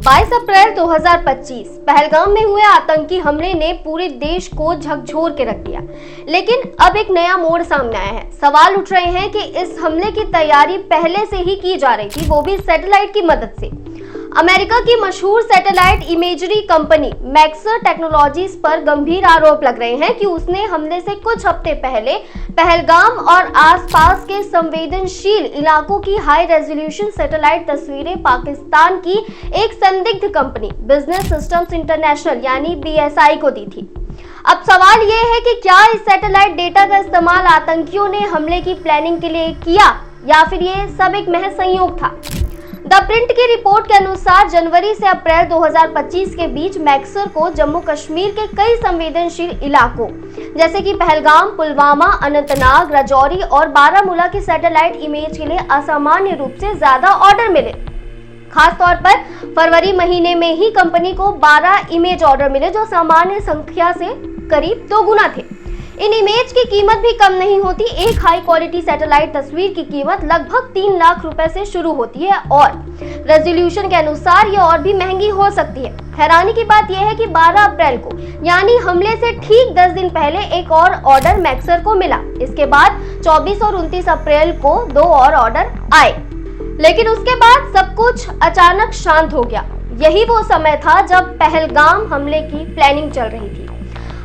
22 अप्रैल 2025 पहलगाम में हुए आतंकी हमले ने पूरे देश को झकझोर के रख दिया। लेकिन अब एक नया मोड़ सामने आया है। सवाल उठ रहे हैं कि इस हमले की तैयारी पहले से ही की जा रही थी, वो भी सैटेलाइट की मदद से। अमेरिका की मशहूर satellite imagery company Maxar technologies पर गंभीर आरोप लग रहे हैं कि उसने हमले से कुछ हफ्ते पहले पहलगाम और आसपास के संवेदनशील इलाकों की हाई रेजोल्यूशन सैटेलाइट तस्वीरें पाकिस्तान की एक संदिग्ध कंपनी बिजनेस सिस्टम्स इंटरनेशनल यानी BSI को दी थी। अब सवाल ये है कि क्या इस सैटेलाइट डेटा का इस्तेमाल आतंकियों ने हमले की प्लानिंग के लिए किया या फिर ये सब एक महज संयोग था। द प्रिंट की रिपोर्ट के अनुसार जनवरी से अप्रैल 2025 के बीच मैक्सर को जम्मू कश्मीर के कई संवेदनशील इलाकों जैसे कि पहलगाम, पुलवामा, अनंतनाग, राजौरी और बारामूला की सैटेलाइट इमेज के लिए असामान्य रूप से ज्यादा ऑर्डर मिले। खास तौर पर फरवरी महीने में ही कंपनी को 12 इमेज ऑर्डर मिले जो सामान्य संख्या से करीब 2 गुना थे। इन इमेज की कीमत भी कम नहीं होती। एक हाई क्वालिटी सैटेलाइट तस्वीर की कीमत लगभग 3 लाख रुपए से शुरू होती है और रेजोल्यूशन के अनुसार ये और भी महंगी हो सकती है। हैरानी की बात यह है कि 12 अप्रैल को यानी हमले से ठीक 10 दिन पहले एक और ऑर्डर मैक्सर को मिला। इसके बाद 24 और 29 अप्रैल को 2 और ऑर्डर आए, लेकिन उसके बाद सब कुछ अचानक शांत हो गया। यही वो समय था जब पहलगाम हमले की प्लानिंग चल रही थी।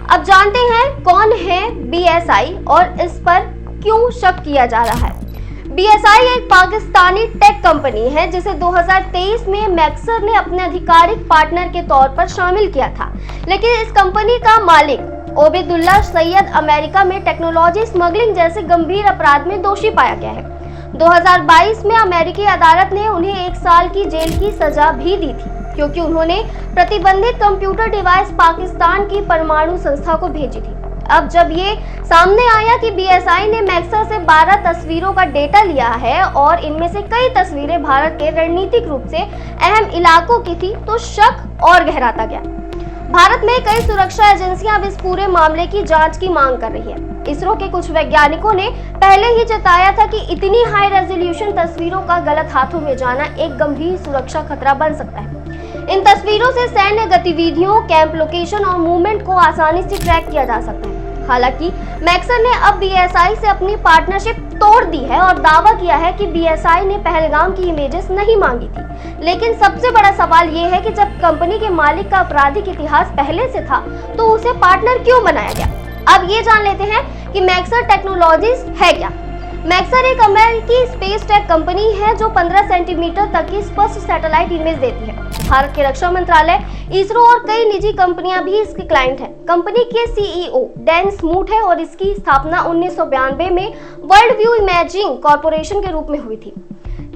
अब जानते हैं कौन है BSI और इस पर क्यों शक किया जा रहा है। BSI एक पाकिस्तानी टेक कंपनी है जिसे 2023 में मैक्सर ने अपने आधिकारिक पार्टनर के तौर पर शामिल किया था, लेकिन इस कंपनी का मालिक ओबेदुल्ला सैयद अमेरिका में टेक्नोलॉजी स्मगलिंग जैसे गंभीर अपराध में दोषी पाया गया है। 2022 में अमेरिकी अदालत ने उन्हें 1 साल की जेल की सजा भी दी थी क्योंकि उन्होंने प्रतिबंधित कंप्यूटर डिवाइस पाकिस्तान की परमाणु संस्था को भेजी थी। अब जब ये सामने आया कि BSI ने मैक्सर से 12 तस्वीरों का डेटा लिया है और इनमें से कई तस्वीरें भारत के रणनीतिक रूप से अहम इलाकों की थी, तो शक और गहराता गया। भारत में कई सुरक्षा एजेंसियां अब इस पूरे मामले की जांच की मांग कर रही है। इसरो के कुछ वैज्ञानिकों ने पहले ही जताया था कि इतनी हाई रेजोल्यूशन तस्वीरों का गलत हाथों में जाना एक गंभीर सुरक्षा खतरा बन सकता है। इन तस्वीरों से सैन्य गतिविधियों, कैंप लोकेशन और मूवमेंट को आसानी से ट्रैक किया जा सकता है। हालांकि मैक्सर ने अब BSI से अपनी पार्टनरशिप तोड़ दी है और दावा किया है कि BSI ने पहलगाम की इमेजेस नहीं मांगी थी। लेकिन सबसे बड़ा सवाल ये है कि जब कंपनी के मालिक का आपराधिक इतिहास पहले से था तो उसे पार्टनर क्यों बनाया गया। अब ये जान लेते हैं कि मैक्सर टेक्नोलॉजीज है क्या। मैक्सर एक अमेरिकी स्पेस टेक कंपनी है जो 15 सेंटीमीटर तक की स्पष्ट सैटेलाइट इमेज देती है। भारत के रक्षा मंत्रालय, इसरो और कई निजी कंपनियां भी इसके क्लाइंट हैं। कंपनी के CEO डैन स्मूथ है और इसकी स्थापना 1992 में वर्ल्ड व्यू इमेजिंग कॉर्पोरेशन के रूप में हुई थी।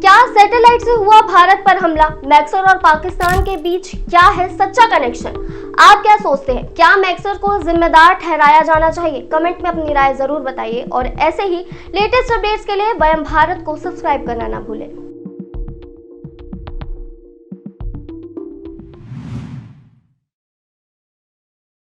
क्या सैटेलाइट से हुआ भारत पर हमला? मैक्सर और पाकिस्तान के बीच क्या है सच्चा कनेक्शन? आप क्या सोचते हैं? क्या मैक्सर को जिम्मेदार ठहराया जाना चाहिए? कमेंट में अपनी राय जरूर बताइए और ऐसे ही लेटेस्ट अपडेट्स के लिए वयम भारत को सब्सक्राइब करना ना भूलें।